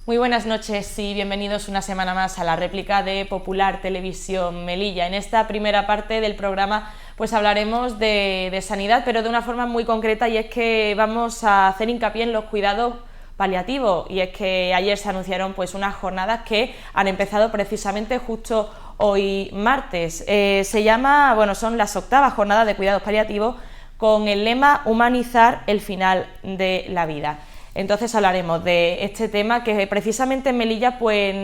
Muy buenas noches y bienvenidos una semana más a la réplica de Popular Televisión Melilla. En esta primera parte del programa pues hablaremos de sanidad, pero de una forma muy concreta, y es que vamos a hacer hincapié en los cuidados paliativos, y es que ayer se anunciaron pues unas jornadas que han empezado precisamente justo hoy martes. Son las 8ª jornadas de cuidados paliativos con el lema Humanizar el final de la vida. Entonces hablaremos de este tema, que precisamente en Melilla pues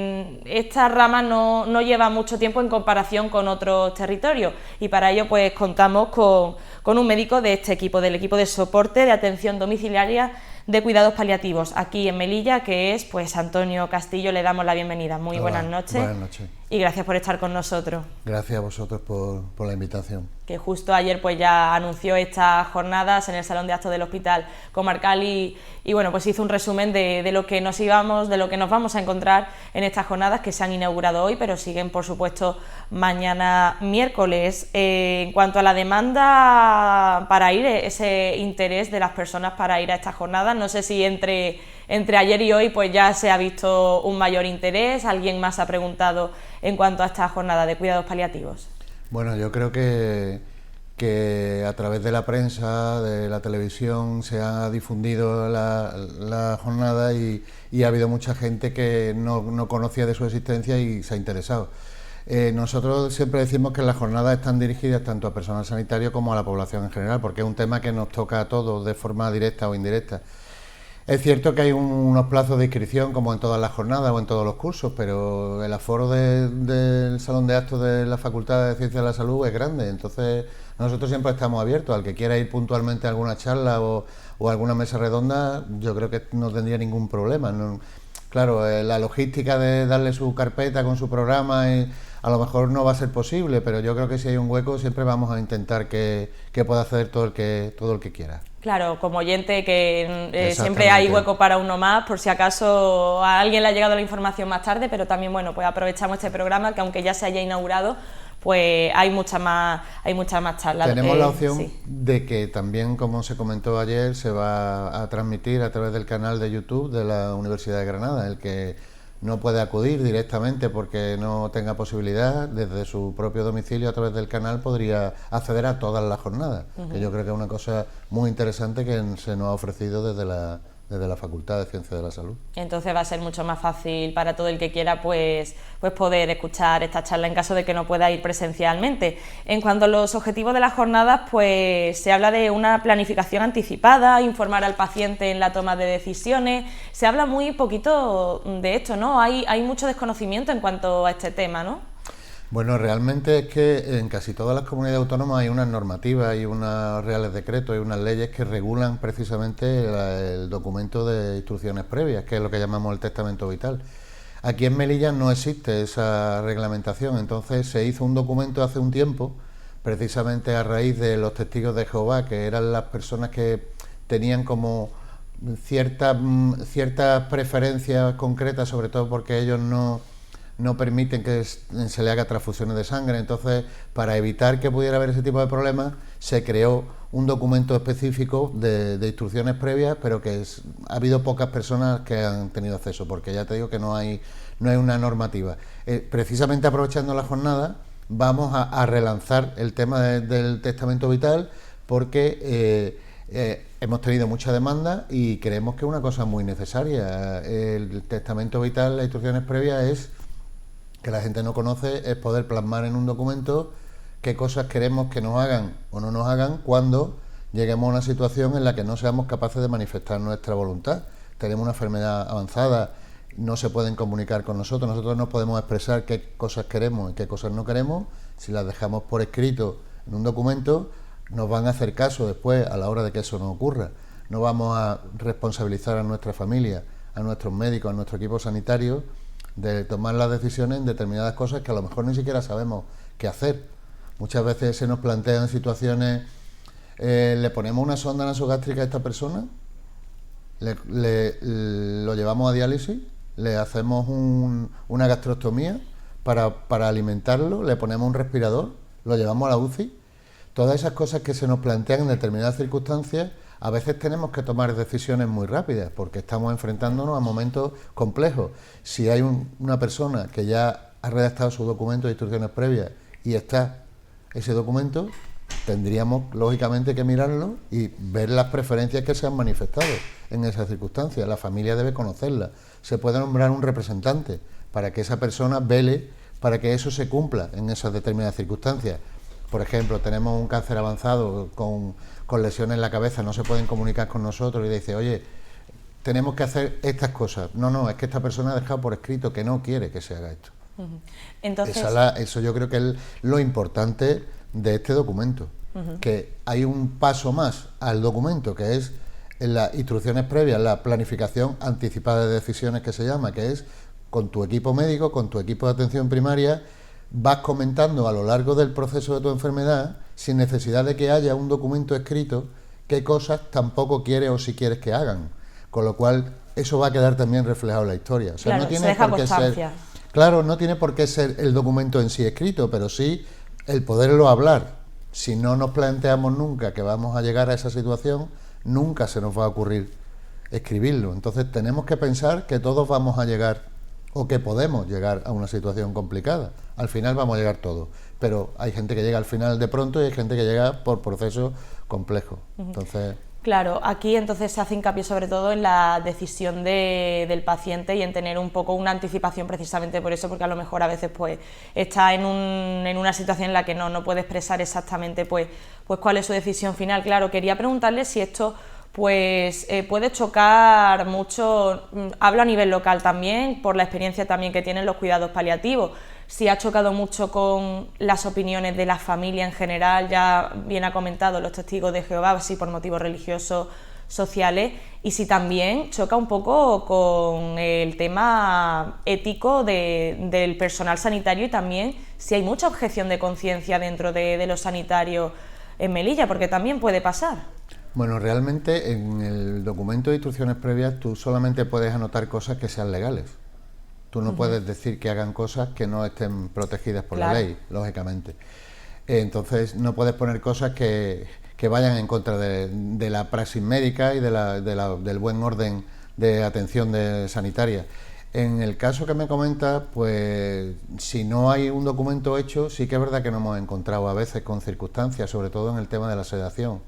esta rama no lleva mucho tiempo en comparación con otros territorios, y para ello pues contamos con un médico de este equipo, del equipo de soporte de atención domiciliaria de cuidados paliativos aquí en Melilla, que es pues Antonio Castillo. Le damos la bienvenida. Muy buenas noches. Buenas noches. Y gracias por estar con nosotros. Gracias a vosotros por la invitación. Que justo ayer pues ya anunció estas jornadas en el Salón de Actos del Hospital Comarcal y bueno, pues hizo un resumen de lo que nos vamos a encontrar en estas jornadas, que se han inaugurado hoy, pero siguen por supuesto mañana miércoles. En cuanto a la demanda para ir, ese interés de las personas para ir a estas jornadas, no sé si entre ayer y hoy pues ya se ha visto un mayor interés. ¿Alguien más ha preguntado en cuanto a esta jornada de cuidados paliativos? Bueno, yo creo que a través de la prensa, de la televisión, se ha difundido la jornada y ha habido mucha gente que no conocía de su existencia y se ha interesado. Nosotros siempre decimos que las jornadas están dirigidas tanto a personal sanitario como a la población en general, porque es un tema que nos toca a todos de forma directa o indirecta. Es cierto que hay unos plazos de inscripción, como en todas las jornadas o en todos los cursos, pero el aforo del Salón de Actos de la Facultad de Ciencias de la Salud es grande, entonces nosotros siempre estamos abiertos. Al que quiera ir puntualmente a alguna charla o alguna mesa redonda, yo creo que no tendría ningún problema. Claro, la logística de darle su carpeta con su programa a lo mejor no va a ser posible, pero yo creo que si hay un hueco siempre vamos a intentar que pueda acceder todo el que quiera. Claro, como oyente, que siempre hay hueco para uno más, por si acaso a alguien le ha llegado la información más tarde, pero también, bueno, pues aprovechamos este programa, que aunque ya se haya inaugurado, pues hay muchas más charlas. Tenemos la opción de que también, como se comentó ayer, se va a transmitir a través del canal de YouTube de la Universidad de Granada. El que no puede acudir directamente porque no tenga posibilidad, desde su propio domicilio a través del canal podría acceder a todas las jornadas, que yo creo que es una cosa muy interesante que se nos ha ofrecido desde la Facultad de Ciencias de la Salud. Entonces va a ser mucho más fácil para todo el que quiera pues poder escuchar esta charla en caso de que no pueda ir presencialmente. En cuanto a los objetivos de las jornadas, pues se habla de una planificación anticipada, informar al paciente en la toma de decisiones. Se habla muy poquito de esto, ¿no? Hay mucho desconocimiento en cuanto a este tema, ¿no? Bueno, realmente es que en casi todas las comunidades autónomas hay unas normativas, hay unos reales decretos, hay unas leyes que regulan precisamente el documento de instrucciones previas, que es lo que llamamos el testamento vital. Aquí en Melilla no existe esa reglamentación, entonces se hizo un documento hace un tiempo, precisamente a raíz de los testigos de Jehová, que eran las personas que tenían como ciertas preferencias concretas, sobre todo porque ellos no permiten que se le haga transfusiones de sangre. Entonces, para evitar que pudiera haber ese tipo de problemas, se creó un documento específico de instrucciones previas, pero que ha habido pocas personas que han tenido acceso, porque ya te digo que no hay una normativa. Precisamente aprovechando la jornada, vamos a relanzar el tema del testamento vital, porque hemos tenido mucha demanda y creemos que es una cosa muy necesaria. El testamento vital, las instrucciones previas, es que la gente no conoce, es poder plasmar en un documento qué cosas queremos que nos hagan o no nos hagan cuando lleguemos a una situación en la que no seamos capaces de manifestar nuestra voluntad. Tenemos una enfermedad avanzada, no se pueden comunicar con nosotros no podemos expresar qué cosas queremos y qué cosas no queremos. Si las dejamos por escrito en un documento, nos van a hacer caso después a la hora de que eso no ocurra. No vamos a responsabilizar a nuestra familia, a nuestros médicos, a nuestro equipo sanitario, de tomar las decisiones en determinadas cosas que a lo mejor ni siquiera sabemos qué hacer. Muchas veces se nos plantean situaciones, le ponemos una sonda nasogástrica a esta persona, lo llevamos a diálisis, le hacemos una gastrostomía para alimentarlo, le ponemos un respirador, lo llevamos a la UCI. Todas esas cosas que se nos plantean en determinadas circunstancias, A veces tenemos que tomar decisiones muy rápidas porque estamos enfrentándonos a momentos complejos. Si hay una persona que ya ha redactado su documento de instrucciones previas y está ese documento, tendríamos lógicamente que mirarlo y ver las preferencias que se han manifestado en esas circunstancias. La familia debe conocerlas. Se puede nombrar un representante para que esa persona vele para que eso se cumpla en esas determinadas circunstancias. Por ejemplo, tenemos un cáncer avanzado con lesiones en la cabeza, no se pueden comunicar con nosotros y dice, oye, tenemos que hacer estas cosas. No, es que esta persona ha dejado por escrito que no quiere que se haga esto. Entonces, eso yo creo que es lo importante de este documento, que hay un paso más al documento, que es en las instrucciones previas, la planificación anticipada de decisiones que se llama, que es con tu equipo médico, con tu equipo de atención primaria, vas comentando a lo largo del proceso de tu enfermedad, sin necesidad de que haya un documento escrito, qué cosas tampoco quieres o si quieres que hagan. Con lo cual, eso va a quedar también reflejado en la historia. O sea, claro, no tiene se deja por qué constancia. ser, claro, no tiene por qué ser el documento en sí escrito, pero sí el poderlo hablar. Si no nos planteamos nunca que vamos a llegar a esa situación, nunca se nos va a ocurrir escribirlo. Entonces tenemos que pensar que todos vamos a llegar o que podemos llegar a una situación complicada. Al final vamos a llegar todos, pero hay gente que llega al final de pronto y hay gente que llega por procesos complejos. Entonces, claro, aquí entonces se hace hincapié sobre todo en la decisión del paciente y en tener un poco una anticipación precisamente por eso, porque a lo mejor a veces pues está en una situación en la que no puede expresar exactamente pues cuál es su decisión final. Claro, quería preguntarle si esto pues puede chocar mucho, hablo a nivel local también, por la experiencia también que tienen los cuidados paliativos, si ha chocado mucho con las opiniones de la familia en general, ya bien ha comentado los testigos de Jehová, si por motivos religiosos, sociales, y si también choca un poco con el tema ético del personal sanitario y también si hay mucha objeción de conciencia dentro de los sanitarios en Melilla, porque también puede pasar. Bueno, realmente en el documento de instrucciones previas tú solamente puedes anotar cosas que sean legales. Tú no puedes decir que hagan cosas que no estén protegidas por la ley, lógicamente. Entonces no puedes poner cosas que vayan en contra de la praxis médica y del buen orden de atención sanitaria. En el caso que me comentas, pues si no hay un documento hecho, sí que es verdad que nos hemos encontrado a veces con circunstancias, sobre todo en el tema de la sedación.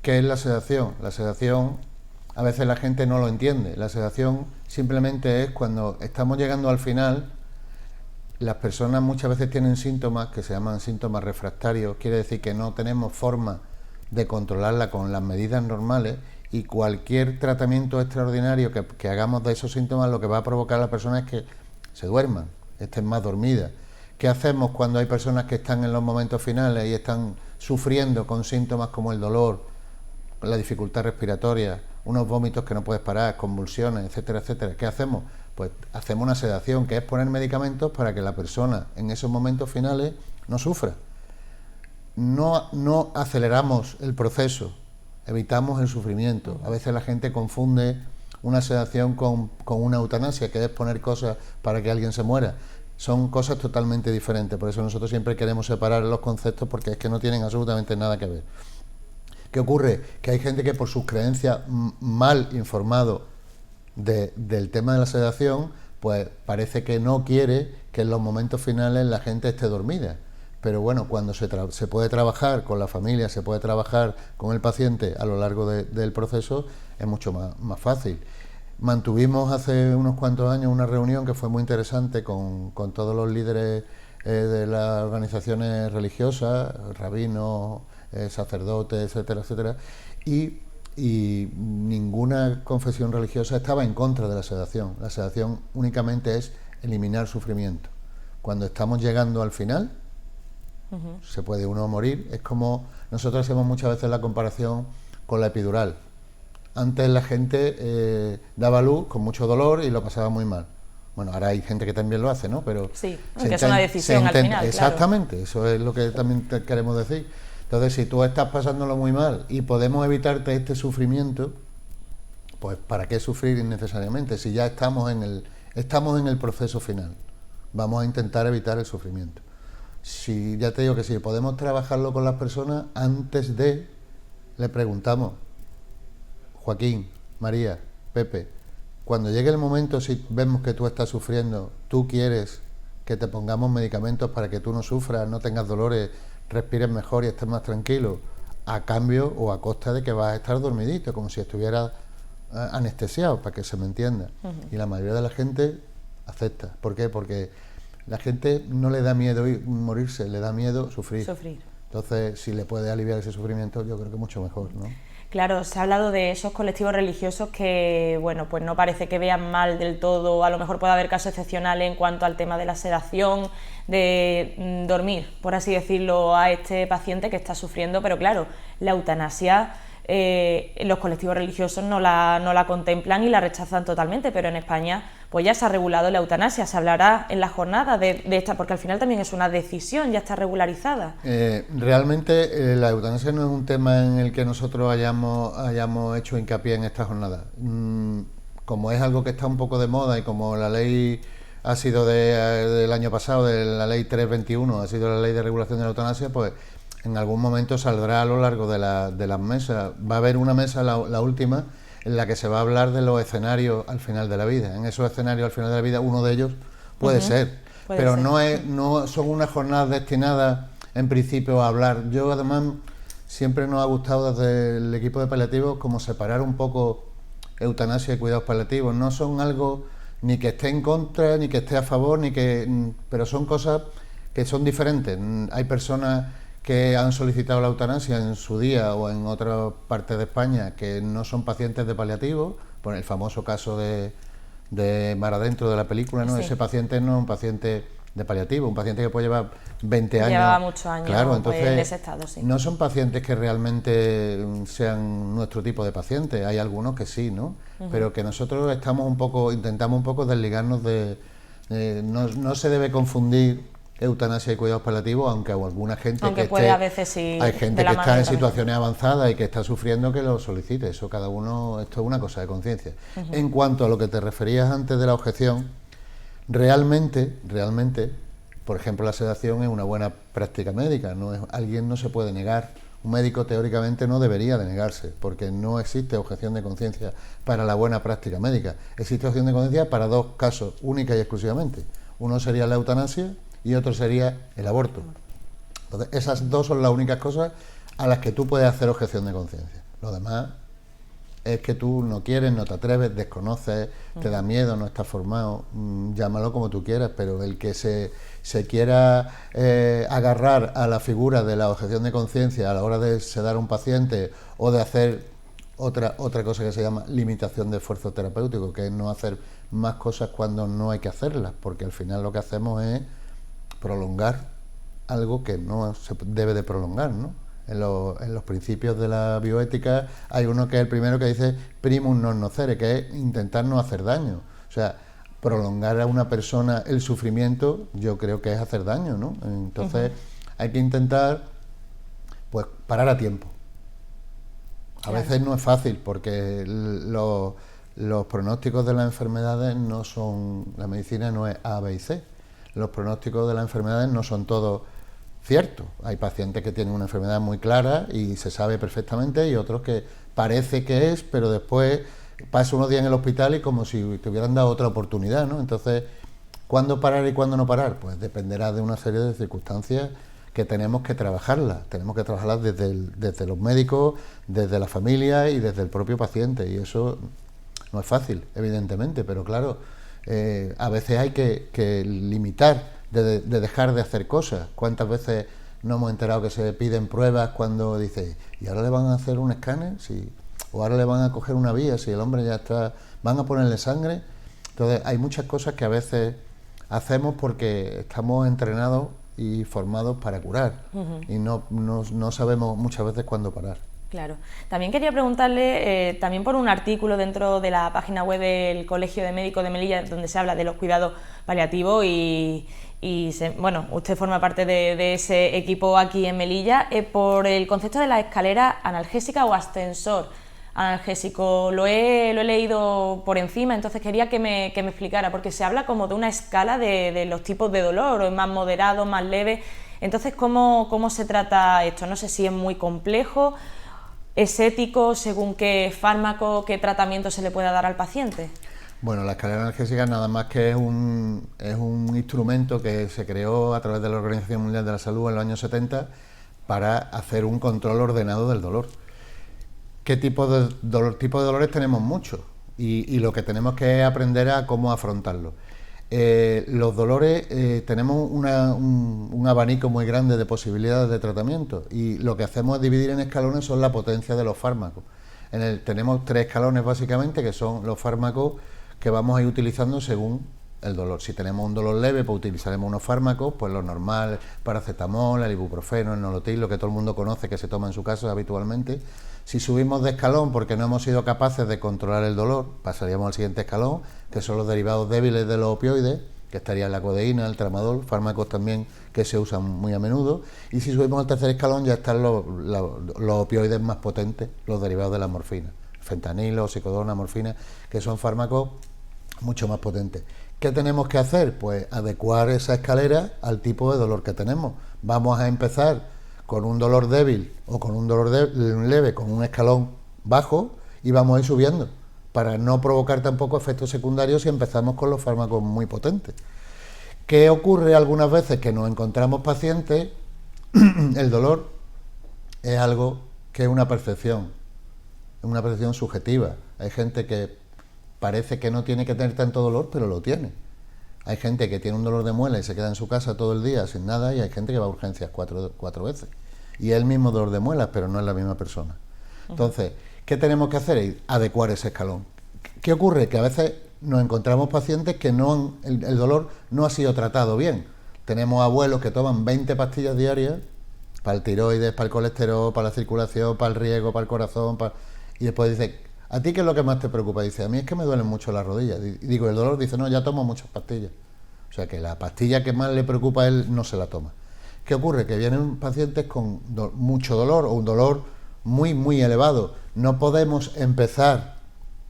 ¿Qué es la sedación? La sedación, a veces la gente no lo entiende. La sedación simplemente es cuando estamos llegando al final, las personas muchas veces tienen síntomas que se llaman síntomas refractarios, quiere decir que no tenemos forma de controlarla con las medidas normales y cualquier tratamiento extraordinario que hagamos de esos síntomas lo que va a provocar a la persona es que se duerman, estén más dormidas. ¿Qué hacemos cuando hay personas que están en los momentos finales y están sufriendo con síntomas como el dolor, la dificultad respiratoria, unos vómitos que no puedes parar, convulsiones, etcétera, etcétera? ¿Qué hacemos? Pues hacemos una sedación, que es poner medicamentos para que la persona en esos momentos finales no sufra. No aceleramos el proceso, evitamos el sufrimiento. A veces la gente confunde una sedación con una eutanasia, que es poner cosas para que alguien se muera. Son cosas totalmente diferentes, por eso nosotros siempre queremos separar los conceptos porque es que no tienen absolutamente nada que ver. ¿Qué ocurre? Que hay gente que por sus creencias mal informado del tema de la sedación, pues parece que no quiere que en los momentos finales la gente esté dormida. Pero bueno, cuando se puede trabajar con la familia, se puede trabajar con el paciente a lo largo del proceso, es mucho más fácil. Mantuvimos hace unos cuantos años una reunión que fue muy interesante con todos los líderes de las organizaciones religiosas, rabinos, sacerdotes, etcétera, etcétera, y ninguna confesión religiosa estaba en contra de la sedación. La sedación únicamente es eliminar sufrimiento. Cuando estamos llegando al final, se puede uno morir. Es como nosotros hacemos muchas veces la comparación con la epidural. Antes la gente daba luz con mucho dolor y lo pasaba muy mal. Bueno, ahora hay gente que también lo hace, ¿no? Pero sí, que es una decisión al final. Exactamente, claro. Eso es lo que también queremos decir. Entonces, si tú estás pasándolo muy mal y podemos evitarte este sufrimiento, pues ¿para qué sufrir innecesariamente? Si ya estamos en el proceso final, vamos a intentar evitar el sufrimiento. Si ya te digo que si podemos trabajarlo con las personas, antes de le preguntamos Joaquín, María, Pepe, cuando llegue el momento, si vemos que tú estás sufriendo, tú quieres que te pongamos medicamentos para que tú no sufras, no tengas dolores, respires mejor y estés más tranquilo, a cambio o a costa de que vas a estar dormidito, como si estuvieras anestesiado, para que se me entienda. Y la mayoría de la gente acepta. ¿Por qué? Porque la gente no le da miedo morirse, le da miedo sufrir. Entonces, si le puede aliviar ese sufrimiento, yo creo que mucho mejor, ¿no? Claro, se ha hablado de esos colectivos religiosos que, bueno, pues no parece que vean mal del todo, a lo mejor puede haber casos excepcionales en cuanto al tema de la sedación, de dormir, por así decirlo, a este paciente que está sufriendo, pero claro, la eutanasia, los colectivos religiosos no la contemplan y la rechazan totalmente, pero en España pues ya se ha regulado la eutanasia, se hablará en la jornada de esta, porque al final también es una decisión, ya está regularizada. Realmente la eutanasia no es un tema en el que nosotros hayamos hecho hincapié en esta jornada. Como es algo que está un poco de moda y como la ley ha sido del año pasado, de la ley 321, ha sido la ley de regulación de la eutanasia, pues en algún momento saldrá a lo largo de las mesas. Va a haber una mesa, la última, en la que se va a hablar de los escenarios al final de la vida. En esos escenarios al final de la vida, uno de ellos puede ser, pero no son unas jornadas destinadas en principio a hablar. Yo además siempre nos ha gustado desde el equipo de paliativos como separar un poco eutanasia y cuidados paliativos. No son algo ni que esté en contra, ni que esté a favor, pero son cosas que son diferentes. Hay personas que han solicitado la eutanasia en su día o en otra parte de España que no son pacientes de paliativos, por el famoso caso de Mar Adentro de la película, ¿no? Sí. Ese paciente no es un paciente de paliativo, un paciente que puede llevar 20 años. Lleva muchos años, claro, entonces, en ese estado, sí. No son pacientes que realmente sean nuestro tipo de pacientes, hay algunos que sí, ¿no? Pero que nosotros intentamos un poco desligarnos no se debe confundir eutanasia y cuidados paliativos, aunque alguna gente hay gente que está en situaciones avanzadas y que está sufriendo que lo solicite. Eso cada uno, esto es una cosa de conciencia. En cuanto a lo que te referías antes de la objeción, realmente, por ejemplo, la sedación es una buena práctica médica. Alguien no se puede negar. Un médico teóricamente no debería de negarse, porque no existe objeción de conciencia para la buena práctica médica. Existe objeción de conciencia para dos casos, única y exclusivamente. Uno sería la eutanasia y otro sería el aborto. Entonces, esas dos son las únicas cosas a las que tú puedes hacer objeción de conciencia. Lo demás es que tú no quieres, no te atreves, desconoces, te da miedo, no estás formado, llámalo como tú quieras, pero el que se quiera agarrar a la figura de la objeción de conciencia a la hora de sedar a un paciente o de hacer otra cosa que se llama limitación de esfuerzo terapéutico, que es no hacer más cosas cuando no hay que hacerlas, porque al final lo que hacemos es prolongar algo que no se debe de prolongar, ¿no? En los principios de la bioética hay uno que es el primero que dice primum non nocere, que es intentar no hacer daño. O sea, prolongar a una persona el sufrimiento yo creo que es hacer daño, ¿no? Entonces hay que intentar pues parar a tiempo. A veces no es fácil porque los pronósticos de las enfermedades no son, la medicina no es A, B y C. Los pronósticos de las enfermedades no son todos ciertos. Hay pacientes que tienen una enfermedad muy clara y se sabe perfectamente, y otros que parece que es, pero después pasa unos días en el hospital y como si te hubieran dado otra oportunidad, ¿no? Entonces, ¿cuándo parar y cuándo no parar? Pues dependerá de una serie de circunstancias que tenemos que trabajarlas. Tenemos que trabajarlas desde los médicos, desde la familia y desde el propio paciente, y eso no es fácil, evidentemente, pero claro, a veces hay que limitar, de dejar de hacer cosas. ¿Cuántas veces nos hemos enterado que se piden pruebas cuando dice, ¿y ahora le van a hacer un escáner? Sí. O ahora le van a coger una vía, si el hombre ya está, van a ponerle sangre. Entonces hay muchas cosas que a veces hacemos porque estamos entrenados y formados para curar, y no sabemos muchas veces cuándo parar. Claro. También quería preguntarle, también por un artículo dentro de la página web del Colegio de Médicos de Melilla, donde se habla de los cuidados paliativos bueno, usted forma parte de ese equipo aquí en Melilla, por el concepto de la escalera analgésica o ascensor analgésico. Lo he leído por encima, entonces quería que me explicara, porque se habla como de una escala de los tipos de dolor, o es más moderado, más leve. Entonces, ¿cómo se trata esto? No sé si es muy complejo. ¿Es ético según qué fármaco, qué tratamiento se le pueda dar al paciente? Bueno, la escalera analgésica nada más que es un instrumento que se creó a través de la Organización Mundial de la Salud en los años 70 para hacer un control ordenado del dolor. ¿Qué tipo de dolor? Tipo de dolores tenemos muchos y lo que tenemos que aprender a cómo afrontarlos. Los dolores tenemos un abanico muy grande de posibilidades de tratamiento y lo que hacemos es dividir en escalones son la potencia de los fármacos. Tenemos 3 escalones básicamente que son los fármacos que vamos a ir utilizando según el dolor. Si tenemos un dolor leve, pues utilizaremos unos fármacos, pues lo normal, paracetamol, el ibuprofeno, el nolotil, lo que todo el mundo conoce que se toma en su casa habitualmente. Si subimos de escalón porque no hemos sido capaces de controlar el dolor, pasaríamos al siguiente escalón, que son los derivados débiles de los opioides, que estarían la codeína, el tramadol, fármacos también que se usan muy a menudo. Y si subimos al tercer escalón ya están los opioides más potentes, los derivados de la morfina, fentanilo, oxicodona, morfina, que son fármacos mucho más potentes. ¿Qué tenemos que hacer? Pues adecuar esa escalera al tipo de dolor que tenemos. Vamos a empezar con un dolor débil o con un dolor leve, con un escalón bajo, y vamos a ir subiendo, para no provocar tampoco efectos secundarios si empezamos con los fármacos muy potentes. ¿Qué ocurre algunas veces? Que nos encontramos pacientes, el dolor es algo que es una percepción subjetiva. Hay gente que parece que no tiene que tener tanto dolor, pero lo tiene. Hay gente que tiene un dolor de muela y se queda en su casa todo el día sin nada, y hay gente que va a urgencias cuatro veces. Y es el mismo dolor de muelas, pero no es la misma persona. Entonces, ¿qué tenemos que hacer? Adecuar ese escalón. ¿Qué ocurre? Que a veces nos encontramos pacientes que el dolor no ha sido tratado bien. Tenemos abuelos que toman 20 pastillas diarias para el tiroides, para el colesterol, para la circulación, para el riego, para el corazón, y después dice: ¿a ti qué es lo que más te preocupa? Dice: a mí es que me duelen mucho las rodillas. Y digo, ¿el dolor? Dice: no, ya tomo muchas pastillas. O sea que la pastilla que más le preocupa a él no se la toma. ¿Qué ocurre? Que vienen pacientes con mucho dolor o un dolor muy, muy elevado. No podemos empezar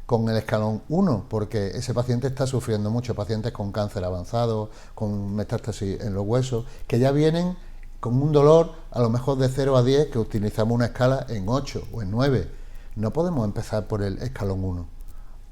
con el escalón 1 porque ese paciente está sufriendo mucho. Pacientes con cáncer avanzado, con metástasis en los huesos, que ya vienen con un dolor a lo mejor de 0 a 10, que utilizamos una escala en 8 o en 9. No podemos empezar por el escalón 1.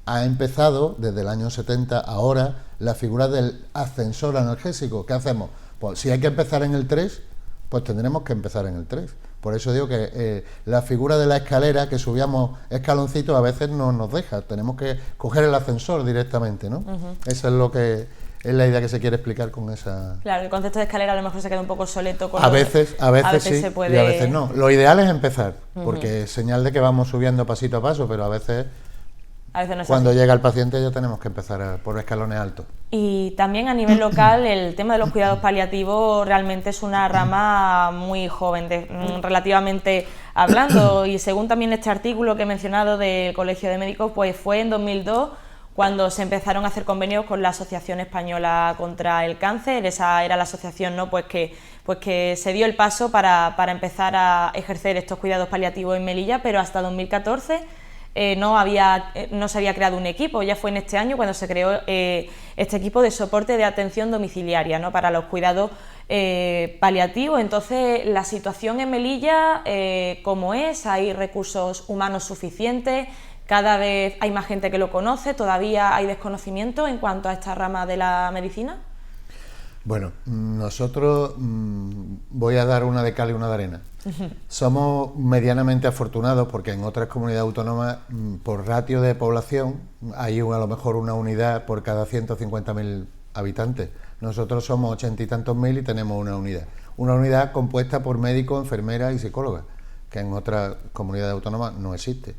Ha empezado desde el año 70 ahora la figura del ascensor analgésico. ¿Qué hacemos? Pues si hay que empezar en el 3, pues tendremos que empezar en el 3. Por eso digo que la figura de la escalera, que subíamos escaloncitos, a veces no nos deja. Tenemos que coger el ascensor directamente, ¿no? Eso es lo que es la idea que se quiere explicar con esa... Claro, el concepto de escalera a lo mejor se queda un poco obsoleto. A veces sí, se puede... y a veces no. Lo ideal es empezar, porque es señal de que vamos subiendo pasito a paso, pero a veces no, cuando llega el paciente ya tenemos que empezar por escalones altos. Y también a nivel local el tema de los cuidados paliativos realmente es una rama muy joven, relativamente hablando, y según también este artículo que he mencionado del Colegio de Médicos, pues fue en 2002 cuando se empezaron a hacer convenios con la Asociación Española contra el Cáncer. Esa era la asociación, ¿no?, pues que se dio el paso para empezar a ejercer estos cuidados paliativos en Melilla, pero hasta 2014 no se había creado un equipo. Ya fue en este año cuando se creó este equipo de soporte de atención domiciliaria, ¿no?, para los cuidados paliativos. Entonces, la situación en Melilla, ¿cómo es? ¿Hay recursos humanos suficientes? ¿Cada vez hay más gente que lo conoce? ¿Todavía hay desconocimiento en cuanto a esta rama de la medicina? Bueno, nosotros voy a dar una de cal y una de arena. Somos medianamente afortunados porque en otras comunidades autónomas, por ratio de población, hay a lo mejor una unidad por cada 150.000 habitantes. Nosotros somos 80 y tantos mil y tenemos una unidad compuesta por médicos, enfermeras y psicólogas, que en otras comunidades autónomas no existe.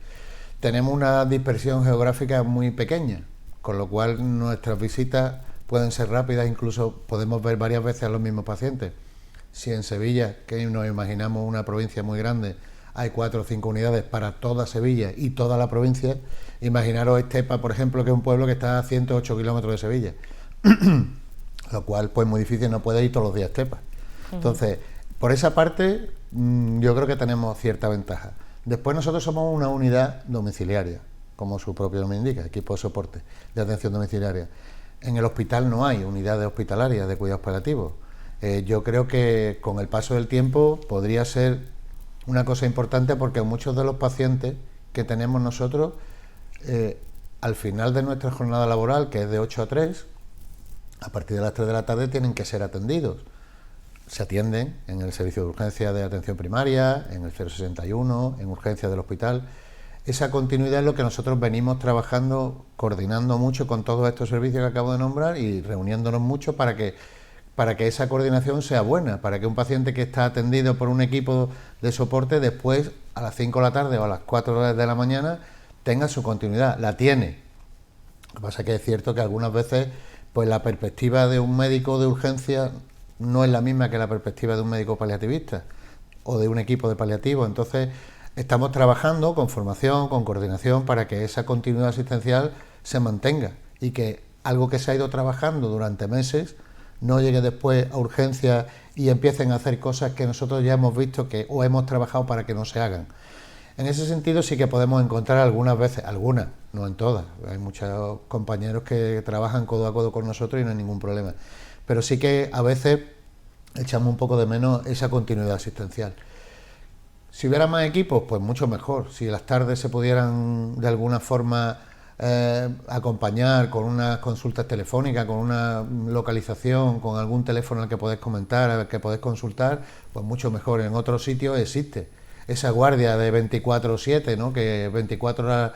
Tenemos una dispersión geográfica muy pequeña, con lo cual nuestras visitas pueden ser rápidas, incluso podemos ver varias veces a los mismos pacientes. Si en Sevilla, que nos imaginamos una provincia muy grande, hay 4 o 5 unidades para toda Sevilla y toda la provincia, imaginaros Estepa, por ejemplo, que es un pueblo que está a 108 kilómetros de Sevilla, lo cual pues muy difícil, no puede ir todos los días a Estepa. Entonces, por esa parte, yo creo que tenemos cierta ventaja. Después nosotros somos una unidad domiciliaria, como su propio nombre indica, equipo de soporte de atención domiciliaria. En el hospital no hay unidades hospitalarias de cuidados paliativos. Yo creo que con el paso del tiempo podría ser una cosa importante, porque muchos de los pacientes que tenemos nosotros, al final de nuestra jornada laboral, que es de 8 a 3, a partir de las 3 de la tarde tienen que ser atendidos. Se atienden en el servicio de urgencia de atención primaria, en el 061, en urgencias del hospital. Esa continuidad es lo que nosotros venimos trabajando, coordinando mucho con todos estos servicios que acabo de nombrar y reuniéndonos mucho para que esa coordinación sea buena, para que un paciente que está atendido por un equipo de soporte después, a las 5 de la tarde o a las 4 de la mañana, tenga su continuidad. La tiene. Lo que pasa es que es cierto que algunas veces pues la perspectiva de un médico de urgencia no es la misma que la perspectiva de un médico paliativista o de un equipo de paliativo. Entonces, estamos trabajando con formación, con coordinación, para que esa continuidad asistencial se mantenga y que algo que se ha ido trabajando durante meses no llegue después a urgencias y empiecen a hacer cosas que nosotros ya hemos visto o hemos trabajado para que no se hagan. En ese sentido sí que podemos encontrar algunas veces, algunas, no en todas, hay muchos compañeros que trabajan codo a codo con nosotros y no hay ningún problema, pero sí que a veces echamos un poco de menos esa continuidad asistencial. Si hubiera más equipos, pues mucho mejor. Si las tardes se pudieran de alguna forma acompañar con unas consultas telefónicas, con una localización, con algún teléfono al que podés comentar, al que podés consultar, pues mucho mejor. En otros sitios existe esa guardia de 24/7, ¿no? Que 24 horas...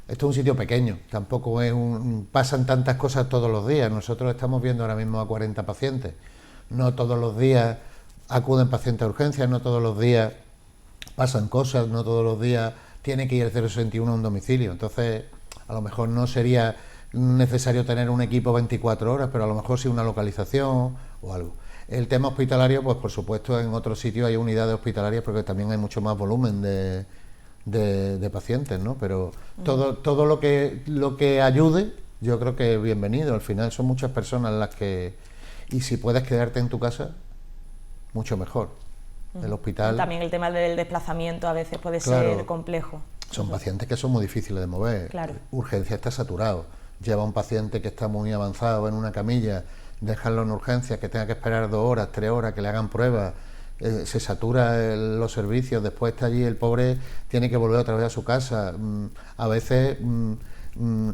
Esto es un sitio pequeño, tampoco es pasan tantas cosas todos los días. Nosotros estamos viendo ahora mismo a 40 pacientes. No todos los días acuden pacientes a urgencias, no todos los días pasan cosas, no todos los días tiene que ir el 061 a un domicilio. Entonces, a lo mejor no sería necesario tener un equipo 24 horas, pero a lo mejor sí una localización o algo. El tema hospitalario, pues por supuesto en otros sitios hay unidades hospitalarias porque también hay mucho más volumen de pacientes, ¿no? Pero todo lo que ayude, yo creo que es bienvenido. Al final son muchas personas las que... Y si puedes quedarte en tu casa, mucho mejor. El hospital... También el tema del desplazamiento a veces puede ser complejo. Son pacientes que son muy difíciles de mover. Claro. Urgencia está saturado. Lleva un paciente que está muy avanzado en una camilla, dejarlo en urgencias, que tenga que esperar 2 horas, 3 horas, que le hagan pruebas, se satura los servicios, después está allí, el pobre tiene que volver otra vez a su casa. A veces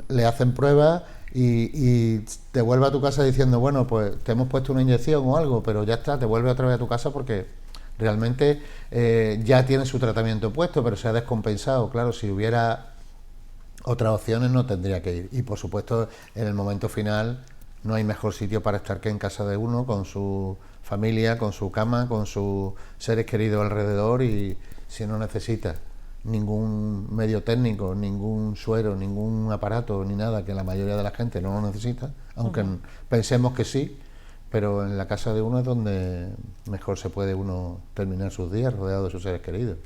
le hacen pruebas y te vuelve a tu casa diciendo, bueno, pues te hemos puesto una inyección o algo, pero ya está, te vuelve otra vez a tu casa porque realmente ya tiene su tratamiento puesto, pero se ha descompensado. Claro, si hubiera otras opciones no tendría que ir. Y por supuesto, en el momento final no hay mejor sitio para estar que en casa de uno, con su familia, con su cama, con sus seres queridos alrededor, y si no necesita ningún medio técnico, ningún suero, ningún aparato, ni nada, que la mayoría de la gente no lo necesita, aunque pensemos que sí, pero en la casa de uno es donde mejor se puede uno terminar sus días rodeado de sus seres queridos.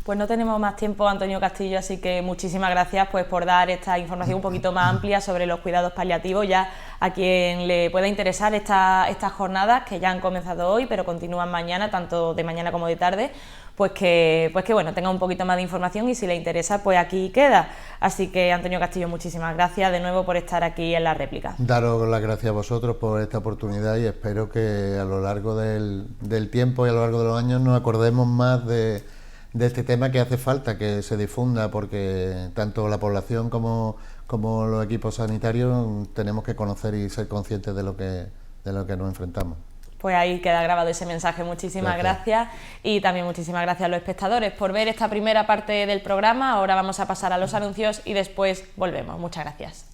Pues no tenemos más tiempo, Antonio Castillo, así que muchísimas gracias pues por dar esta información un poquito más amplia sobre los cuidados paliativos. Ya a quien le pueda interesar estas jornadas que ya han comenzado hoy, pero continúan mañana, tanto de mañana como de tarde, pues que bueno, tenga un poquito más de información, y si le interesa, pues aquí queda. Así que, Antonio Castillo, muchísimas gracias de nuevo por estar aquí en La Réplica. Daros las gracias a vosotros por esta oportunidad, y espero que a lo largo del tiempo y a lo largo de los años nos acordemos más de este tema, que hace falta que se difunda, porque tanto la población como los equipos sanitarios tenemos que conocer y ser conscientes de lo que nos enfrentamos. Pues ahí queda grabado ese mensaje. Muchísimas gracias. Y también muchísimas gracias a los espectadores por ver esta primera parte del programa. Ahora vamos a pasar a los anuncios y después volvemos. Muchas gracias.